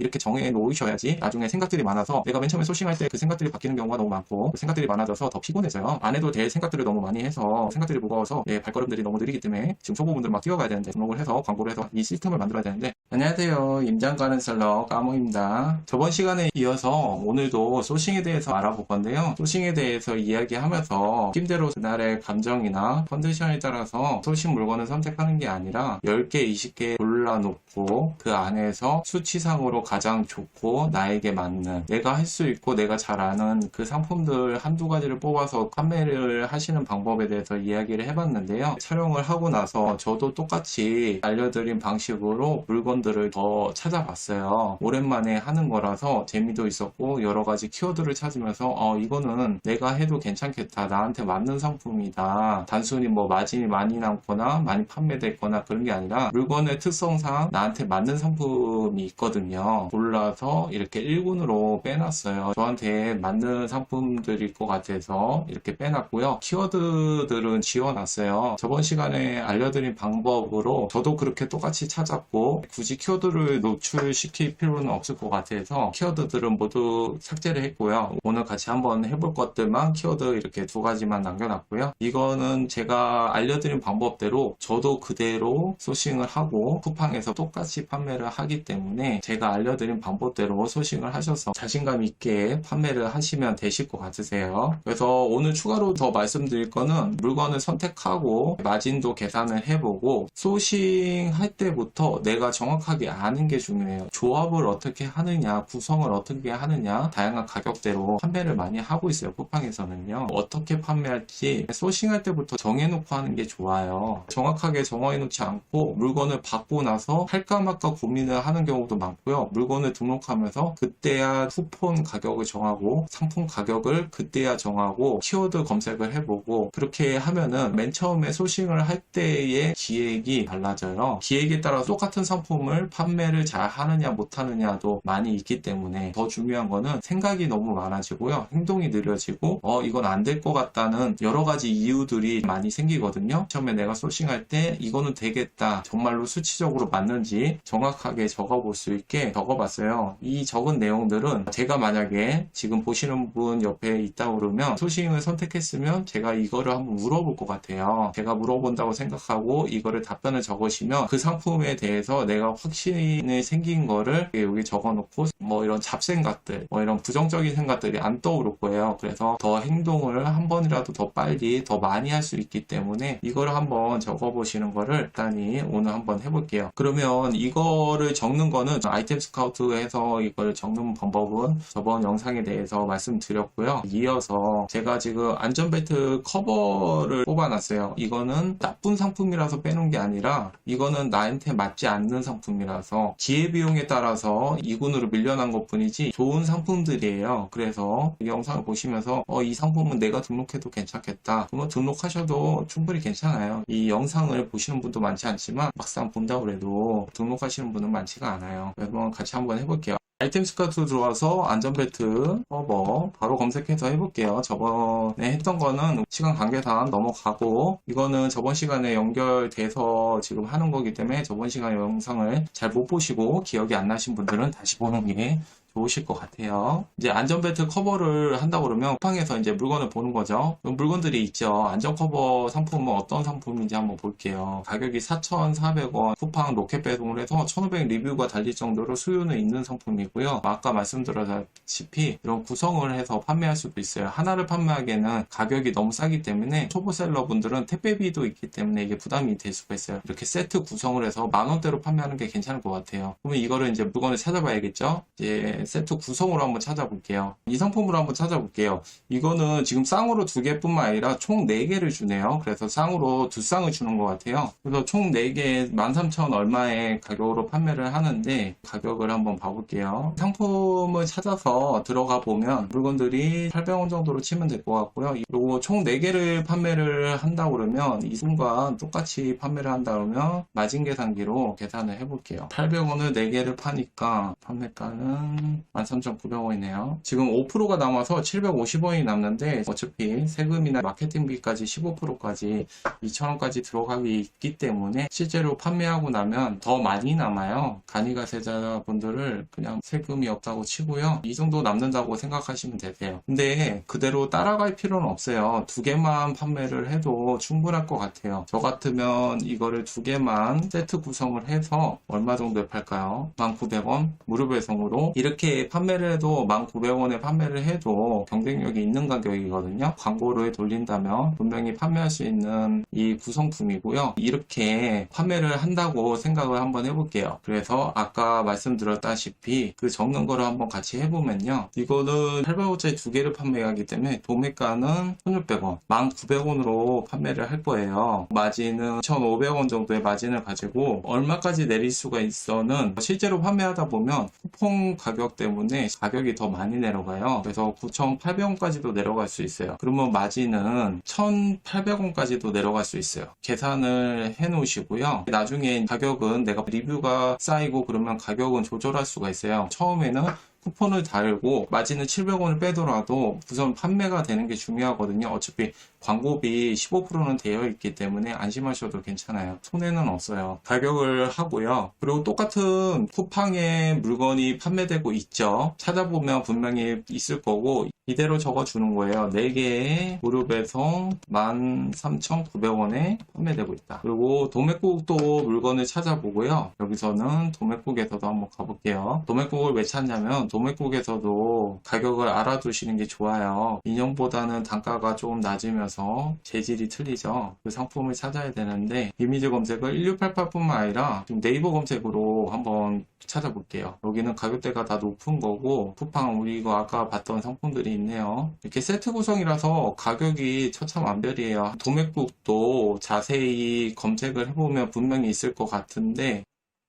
이렇게 정해 놓으셔야지 나중에 생각들이 많아서 내가 맨 처음에 소싱할 때 그 생각들이 바뀌는 경우가 너무 많고 생각들이 많아져서 더 피곤해져요. 안 해도 될 생각들을 너무 많이 해서 생각들이 무거워서 발걸음들이 너무 느리기 때문에 지금 초보분들 막 뛰어가야 되는데 등록을 해서 광고를 해서 이 시스템을 만들어야 되는데. 안녕하세요, 임장 가는 셀러 까모입니다. 저번 시간에 이어서 오늘도 소싱에 대해서 알아볼 건데요. 소싱에 대해서 이야기하면서 팀대로 그날의 감정이나 컨디션에 따라서 소싱 물건을 선택하는 게 아니라 10개, 20개 골라놓고 그 안에서 수치상으로 가장 좋고 나에게 맞는, 내가 할 수 있고 내가 잘 아는 그 상품들 한두 가지를 뽑아서 판매를 하시는 방법에 대해서 이야기를 해봤는데요. 촬영을 하고 나서 저도 똑같이 알려드린 방식으로 물건들을 더 찾아봤어요. 오랜만에 하는 거라서 재미도 있었고 여러 가지 키워드를 찾으면서 이거는 내가 해도 괜찮겠다, 나한테 맞는 상품이다. 단순히 뭐 마진이 많이 남거나 많이 판매됐거나 그런 게 아니라 물건의 특성상 나한테 맞는 상품이 있거든요. 골라서 이렇게 1군으로 빼놨어요. 저한테 맞는 상품들일 것 같아서 이렇게 빼놨고요. 키워드들은 지워놨어요. 저번 시간에 알려드린 방법으로 저도 그렇게 똑같이 찾았고 굳이 키워드를 노출시킬 필요는 없을 것 같아서 키워드들은 모두 삭제를 했고요. 오늘 같이 한번 해볼 것들만 키워드 이렇게 두 가지만 남겨놨고요. 이거는 제가 알려드린 방법대로 저도 그대로 소싱을 하고 쿠팡에서 똑같이 판매를 하기 때문에 제가 알려드린 방법대로 소싱을 하셔서 자신감 있게 판매를 하시면 되실 것 같으세요. 그래서 오늘 추가로 더 말씀드릴 거는 물건을 선택하고 마진도 계산을 해보고 소싱할 때부터 내가 정확하게 아는 게 중요해요. 조합을 어떻게 하느냐, 구성을 어떻게 하느냐, 다양한 가격대로 판매를 많이 하고 있어요. 쿠팡에서는요. 어떻게 판매할지 소싱할 때부터 정해놓고 하는 게 좋아요. 정확하게 정해놓지 않고 물건을 받고 나서 할까 말까 고민을 하는 경우도 많고요. 물건을 등록하면서 그때야 쿠폰 가격을 정하고 상품 가격을 그때야 정하고 키워드 검색을 해보고 그렇게 하면은 맨 처음에 소싱을 할 때의 기획이 달라져요. 기획에 따라 똑같은 상품을 판매를 잘 하느냐 못하느냐도 많이 있기 때문에 더 중요한 거는 생각이 너무 많아지고요. 행동이 느려지고 이건 안 될 것 같다는 여러 가지 이유들이 많이 생기거든요. 처음에 내가 소싱할 때 이거는 되겠다, 정말로 수치적으로 맞는지 정확하게 적어볼 수 있게 적어봤어요. 이 적은 내용들은 제가 만약에 지금 보시는 분 옆에 있다 그러면 소싱을 선택했으면 제가 이거를 한번 물어볼 것 같아요. 제가 물어본다고 생각하고 이거를 답변을 적으시면 그 상품에 대해서 내가 확신이 생긴 거를 여기 적어놓고 뭐 이런 잡생각들, 뭐 이런 부정적인 생각들이 안 떠오를 거예요. 그래서 더 행동을 한 번이라도 더 빨리 더 많이 할 수 있기 때문에 이거를 한번 적어보시는 거를 간단히 오늘 한번 해볼게요. 그러면 이거를 적는 거는 아이템 스카우트에서 이걸 적는 방법은 저번 영상에 대해서 말씀드렸고요. 이어서 제가 지금 안전벨트 커버를 뽑아놨어요. 이거는 나쁜 상품이라서 빼놓은 게 아니라 이거는 나한테 맞지 않는 상품이라서 기회비용에 따라서 2군으로 밀려난 것 뿐이지 좋은 상품들이에요. 그래서 이 영상을 보시면서 이 상품은 내가 등록해도 괜찮겠다, 그러면 등록하셔도 충분히 괜찮아요. 이 영상을 보시는 분도 많지 않지만 막상 본다고 해도 등록하시는 분은 많지가 않아요. 그래서 같이 한번 해볼게요. 아이템 스카우트 들어와서 안전벨트 커버 바로 검색해서 해볼게요. 저번에 했던 거는 시간 관계상 넘어가고 이거는 저번 시간에 연결돼서 지금 하는 거기 때문에 저번 시간 영상을 잘 못 보시고 기억이 안 나신 분들은 다시 보는 게 좋으실 것 같아요. 이제 안전벨트 커버를 한다고 그러면 쿠팡에서 이제 물건을 보는 거죠. 물건들이 있죠. 안전커버 상품은 어떤 상품인지 한번 볼게요. 가격이 4,400원, 쿠팡 로켓 배송을 해서 1,500 리뷰가 달릴 정도로 수요는 있는 상품이고요. 아까 말씀드렸다시피 이런 구성을 해서 판매할 수도 있어요. 하나를 판매하기에는 가격이 너무 싸기 때문에 초보셀러 분들은 택배비도 있기 때문에 이게 부담이 될 수가 있어요. 이렇게 세트 구성을 해서 10,000원대로 판매하는 게 괜찮을 것 같아요. 그러면 이거를 이제 물건을 찾아봐야겠죠. 이제 세트 구성으로 한번 찾아볼게요. 이 상품으로 한번 찾아볼게요. 이거는 지금 쌍으로 2개뿐만 아니라 총 4개를 주네요. 그래서 쌍으로 2쌍을 주는 것 같아요. 그래서 총 4개 13,000 얼마의 가격으로 판매를 하는데 가격을 한번 봐볼게요. 상품을 찾아서 들어가 보면 물건들이 800원 정도로 치면 될 것 같고요. 그리고 총 4개를 판매를 한다 그러면 이 순간 똑같이 판매를 한다 그러면 마진 계산기로 계산을 해볼게요. 800원을 4개를 파니까 판매가는 보면 13,900원이네요. 지금 5%가 남아서 750원이 남는데 어차피 세금이나 마케팅비까지 15%까지 2,000원까지 들어가기 있기 때문에 실제로 판매하고 나면 더 많이 남아요. 간이가세자분들을 그냥 세금이 없다고 치고요. 이 정도 남는다고 생각하시면 되세요. 근데 그대로 따라갈 필요는 없어요. 두 개만 판매를 해도 충분할 것 같아요. 저 같으면 이거를 두 개만 세트 구성을 해서 얼마 정도에 팔까요? 1,900원 무료 배송으로 이렇게 판매를 해도 1,900원에 판매를 해도 경쟁력이 있는 가격이거든요. 광고를 돌린다면 분명히 판매할 수 있는 이 구성품이고요. 이렇게 판매를 한다고 생각을 한번 해볼게요. 그래서 아까 말씀드렸다시피 그 적는 거를 한번 같이 해보면요. 이거는 800원짜리 두 개를 판매하기 때문에 도매가는 1,600원, 1,900원으로 판매를 할 거예요. 마진은 1,500원 정도의 마진을 가지고 얼마까지 내릴 수가 있어는 실제로 판매하다 보면 쿠폰 가격 때문에 가격이 더 많이 내려가요. 그래서 9,800원까지도 내려갈 수 있어요. 그러면 마진은 1,800원까지도 내려갈 수 있어요. 계산을 해 놓으시고요. 나중에 가격은 내가 리뷰가 쌓이고 그러면 가격은 조절할 수가 있어요. 처음에는 쿠폰을 달고 마진은 700원을 빼더라도 우선 판매가 되는 게 중요하거든요. 어차피 광고비 15%는 되어 있기 때문에 안심하셔도 괜찮아요. 손해는 없어요. 가격을 하고요. 그리고 똑같은 쿠팡에 물건이 판매되고 있죠. 찾아보면 분명히 있을 거고 이대로 적어주는 거예요. 4개의 무료 배송 13,900원에 판매되고 있다. 그리고 도매국도 물건을 찾아보고요. 여기서는 도매국에서도 한번 가볼게요. 도매국을 왜 찾냐면 도매국에서도 가격을 알아두시는 게 좋아요. 인형보다는 단가가 조금 낮으면서 재질이 틀리죠. 그 상품을 찾아야 되는데 이미지 검색을 1688뿐만 아니라 좀 네이버 검색으로 한번 찾아볼게요. 여기는 가격대가 다 높은 거고 쿠팡 우리 이거 아까 봤던 상품들이 있네요. 이렇게 세트 구성이라서 가격이 천차만별이에요. 도매국도 자세히 검색을 해보면 분명히 있을 것 같은데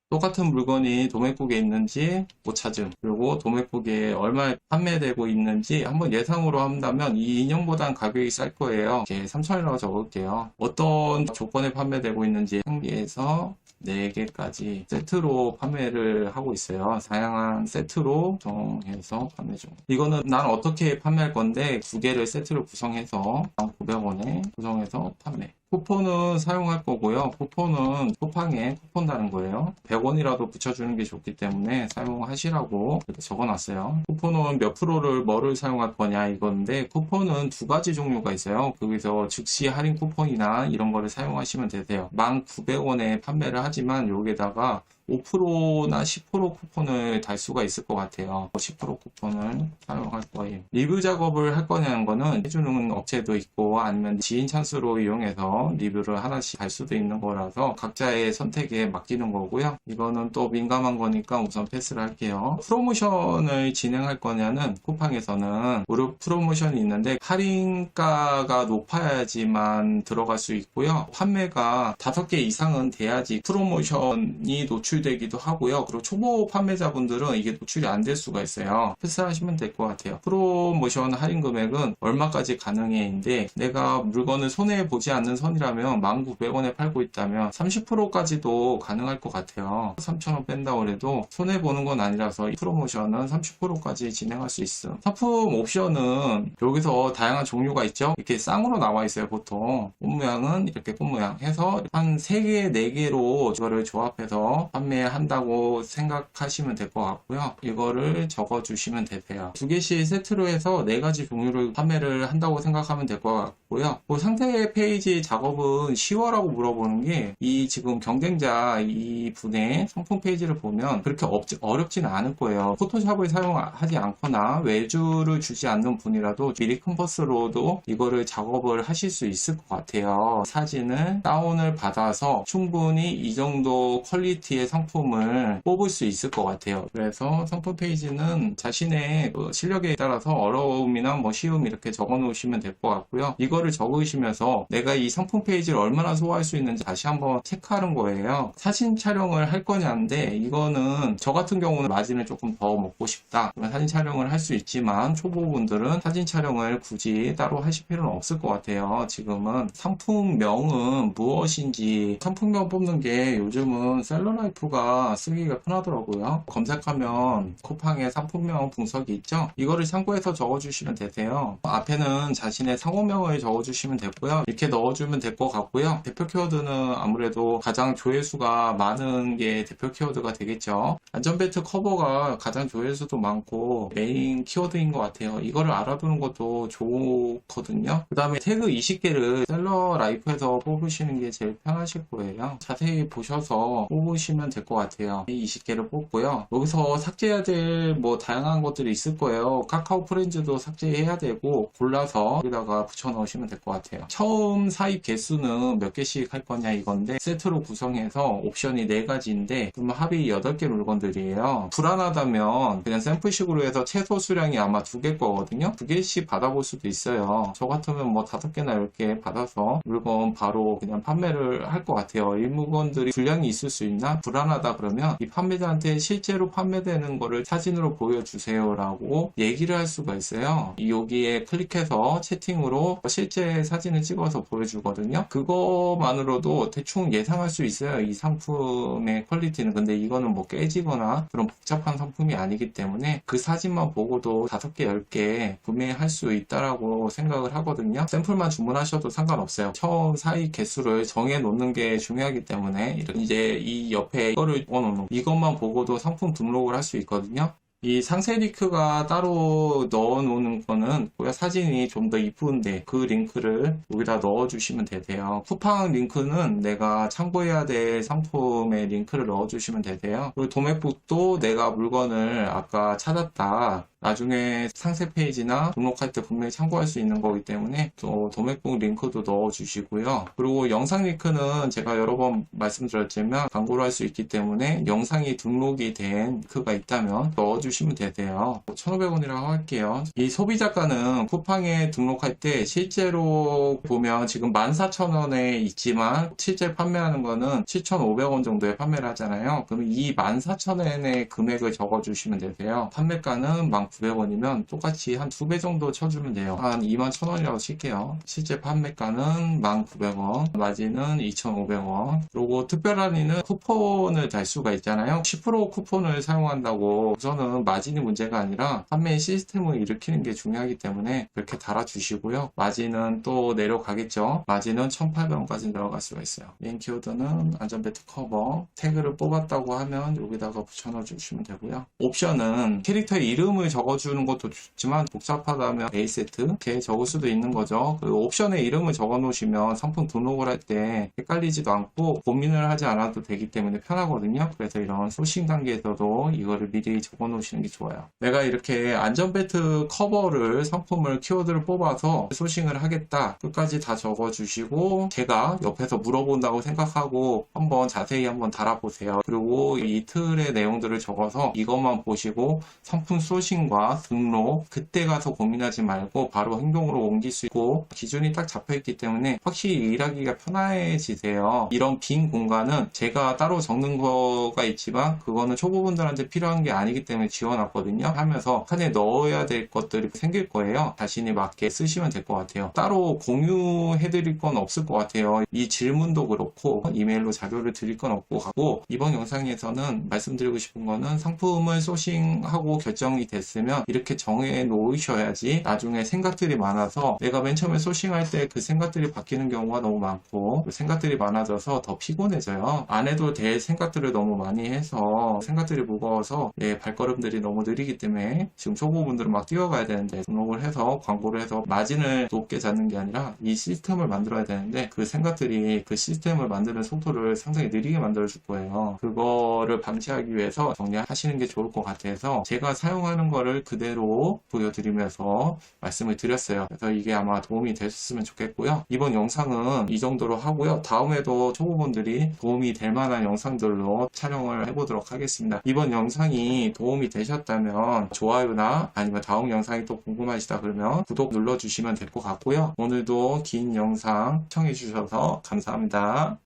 똑같은 물건이 도매국에 있는지 못 찾음, 그리고 도매국에 얼마에 판매되고 있는지 한번 예상으로 한다면 이 인형보단 가격이 쌀 거예요. 이렇게 3,000원이라고 적을게요. 어떤 조건에 판매되고 있는지 상비해서 4개까지 세트로 판매를 하고 있어요. 다양한 세트로 구성해서 판매 중. 이거는 난 어떻게 판매할 건데 2개를 세트로 구성해서 1,900원에 구성해서 판매. 쿠폰은 사용할 거고요. 쿠폰은 쿠팡에 쿠폰 다는 거예요. 100원이라도 붙여주는 게 좋기 때문에 사용하시라고 이렇게 적어놨어요. 쿠폰은 몇 프로를 뭐를 사용할 거냐 이건데 쿠폰은 2가지 종류가 있어요. 거기서 즉시 할인 쿠폰이나 이런 거를 사용하시면 되세요. 1,900원에 판매를 하지만 여기에다가 5%나 10% 쿠폰을 달 수가 있을 것 같아요. 10% 쿠폰을 사용할 거예요. 리뷰 작업을 할 거냐는 거는 해주는 업체도 있고 아니면 지인 찬스로 이용해서 리뷰를 하나씩 달 수도 있는 거라서 각자의 선택에 맡기는 거고요. 이거는 또 민감한 거니까 우선 패스를 할게요. 프로모션을 진행할 거냐는 쿠팡에서는 무료 프로모션이 있는데 할인가가 높아야지만 들어갈 수 있고요. 판매가 5개 이상은 돼야지 프로모션이 노출되기도 하고요. 그리고 초보 판매자분들은 이게 노출이 안 될 수가 있어요. 패스하시면 될 것 같아요. 프로모션 할인 금액은 얼마까지 가능해인데 내가 물건을 손해보지 않는 선이라면 1,900원에 팔고 있다면 30%까지도 가능할 것 같아요. 3,000원 뺀다고 해도 손해보는 건 아니라서 이 프로모션은 30%까지 진행할 수 있어. 상품 옵션은 여기서 다양한 종류가 있죠. 이렇게 쌍으로 나와 있어요. 보통 꽃 모양은 이렇게 꽃 모양 해서 한 3개, 4개로 이거를 조합해서 판매한다고 생각하시면 될 것 같고요. 이거를 적어주시면 되세요. 2개씩 세트로 해서 4가지 종류를 판매를 한다고 생각하면 될 것 같고요. 그 상태 페이지 작업은 쉬워라고 물어보는 게 이 지금 경쟁자 이 분의 상품 페이지를 보면 그렇게 어렵지는 않을 거예요. 포토샵을 사용하지 않거나 외주를 주지 않는 분이라도 미리 컨버스로도 이거를 작업을 하실 수 있을 것 같아요. 사진을 다운을 받아서 충분히 이 정도 퀄리티의 상품을 뽑을 수 있을 것 같아요. 그래서 상품 페이지는 자신의 실력에 따라서 어려움이나 뭐 쉬움 이렇게 적어 놓으시면 될 것 같고요. 이거를 적으시면서 내가 이 상품 페이지를 얼마나 소화할 수 있는지 다시 한번 체크하는 거예요. 사진 촬영을 할 거냐인데 이거는 저 같은 경우는 마진을 조금 더 먹고 싶다. 그러면 사진 촬영을 할 수 있지만 초보분들은 사진 촬영을 굳이 따로 하실 필요는 없을 것 같아요. 지금은 상품명은 무엇인지 상품명 뽑는 게 요즘은 셀러라이프 라이프가 쓰기가 편하더라고요. 검색하면 쿠팡에 상품명 분석이 있죠. 이거를 참고해서 적어주시면 되세요. 앞에는 자신의 상호명을 적어주시면 되고요. 이렇게 넣어주면 될 것 같고요. 대표 키워드는 아무래도 가장 조회수가 많은 게 대표 키워드가 되겠죠. 안전벨트 커버가 가장 조회수도 많고 메인 키워드인 것 같아요. 이거를 알아두는 것도 좋거든요. 그 다음에 태그 20개를 셀러 라이프에서 뽑으시는 게 제일 편하실 거예요. 자세히 보셔서 뽑으시면 될 것 같아요. 이 20개를 뽑고요. 여기서 삭제해야 될 뭐 다양한 것들이 있을 거예요. 카카오 프렌즈도 삭제해야 되고 골라서 여기다가 붙여 넣으시면 될 것 같아요. 처음 사입 개수는 몇 개씩 할 거냐 이건데 세트로 구성해서 옵션이 4가지인데 그러면 합이 8개 물건들이에요. 불안하다면 그냥 샘플식으로 해서 최소 수량이 아마 2개 거거든요. 2개씩 받아볼 수도 있어요. 저 같으면 뭐 5개나 10개 받아서 물건 바로 그냥 판매를 할 것 같아요. 이 물건들이 불량이 있을 수 있나? 불안하다 그러면 이 판매자한테 실제로 판매되는 거를 사진으로 보여주세요 라고 얘기를 할 수가 있어요. 여기에 클릭해서 채팅으로 실제 사진을 찍어서 보여주거든요. 그거만으로도 대충 예상할 수 있어요. 이 상품의 퀄리티는. 근데 이거는 뭐 깨지거나 그런 복잡한 상품이 아니기 때문에 그 사진만 보고도 5개, 10개 구매할 수 있다라고 생각을 하거든요. 샘플만 주문하셔도 상관없어요. 처음 사입 개수를 정해 놓는 게 중요하기 때문에 이제 이 옆에 이거를 넣어놓는 이것만 보고도 상품 등록을 할 수 있거든요. 이 상세 링크가 따로 넣어 놓는 거는 사진이 좀 더 이쁜데 그 링크를 여기다 넣어 주시면 되세요. 쿠팡 링크는 내가 참고해야 될 상품의 링크를 넣어 주시면 되세요. 그리고 도매북도 내가 물건을 아까 찾았다, 나중에 상세 페이지나 등록할 때 분명히 참고할 수 있는 거기 때문에 또 도매북 링크도 넣어 주시고요. 그리고 영상 링크는 제가 여러 번 말씀드렸지만 광고를 할 수 있기 때문에 영상이 등록이 된 링크가 있다면 넣어 주시면 되세요. 1,500원이라고 할게요. 이 소비자가는 쿠팡에 등록할 때 실제로 보면 지금 14,000원에 있지만 실제 판매하는 거는 7,500원 정도에 판매를 하잖아요. 그럼 이 14,000원의 금액을 적어 주시면 되세요. 판매가는 1,900원이면 똑같이 한 2배 정도 쳐주면 돼요. 한 21,000원이라고 칠게요. 실제 판매가는 1,900원, 마진은 2,500원. 그리고 특별 할인은 쿠폰을 달 수가 있잖아요. 10% 쿠폰을 사용한다고 우선은 마진이 문제가 아니라 판매 시스템을 일으키는 게 중요하기 때문에 그렇게 달아주시고요. 마진은 또 내려가겠죠. 마진은 1,800원까지 내려갈 수가 있어요. 메인 키워드는 안전벨트 커버, 태그를 뽑았다고 하면 여기다가 붙여넣어 주시면 되고요. 옵션은 캐릭터의 이름을 적어주는 것도 좋지만 복잡하다면 A세트 이렇게 적을 수도 있는 거죠. 그리고 옵션에 이름을 적어 놓으시면 상품 등록을 할 때 헷갈리지도 않고 고민을 하지 않아도 되기 때문에 편하거든요. 그래서 이런 소싱 단계에서도 이거를 미리 적어 놓으시는 게 좋아요. 내가 이렇게 안전벨트 커버를 상품을 키워드를 뽑아서 소싱을 하겠다, 끝까지 다 적어 주시고 제가 옆에서 물어본다고 생각하고 자세히 한번 달아보세요. 그리고 이 틀의 내용들을 적어서 이것만 보시고 상품 소싱과 등록 그때 가서 고민하지 말고 바로 행동으로 옮길 수 있고 기준이 딱 잡혀있기 때문에 확실히 일하기가 편해지세요. 이런 빈 공간은 제가 따로 적는 거가 있지만 그거는 초보분들한테 필요한 게 아니기 때문에 지워놨거든요. 하면서 칸에 넣어야 될 것들이 생길 거예요. 자신이 맞게 쓰시면 될 것 같아요. 따로 공유해드릴 건 없을 것 같아요. 이 질문도 그렇고 이메일로 자료를 드릴 건 없고 하고, 이번 영상에서는 말씀드리고 싶은 거는 상품을 소싱하고 결정이 됐으면 이렇게 정해 놓으셔야지 나중에 생각들이 많아서 내가 맨 처음에 소싱할 때 그 생각들이 바뀌는 경우가 너무 많고 생각들이 많아져서 더 피곤해져요. 안 해도 될 생각들을 너무 많이 해서 생각들이 무거워서 내 발걸음들이 너무 느리기 때문에 지금 초보분들은 막 뛰어가야 되는데 등록을 해서 광고를 해서 마진을 높게 잡는 게 아니라 이 시스템을 만들어야 되는데 그 생각들이 그 시스템을 만드는 속도를 상당히 느리게 만들어 줄 거예요. 그거를 방지하기 위해서 정리하시는 게 좋을 것 같아서 제가 사용하는 거를 그대로 보여드리면서 말씀을 드렸어요. 그래서 이게 아마 도움이 됐으면 좋겠고요. 이번 영상은 이 정도로 하고요. 다음에도 초보분들이 도움이 될 만한 영상들로 촬영을 해보도록 하겠습니다. 이번 영상이 도움이 되셨다면 좋아요나 아니면 다음 영상이 또 궁금하시다 그러면 구독 눌러주시면 될 것 같고요. 오늘도 긴 영상 시청해주셔서 감사합니다.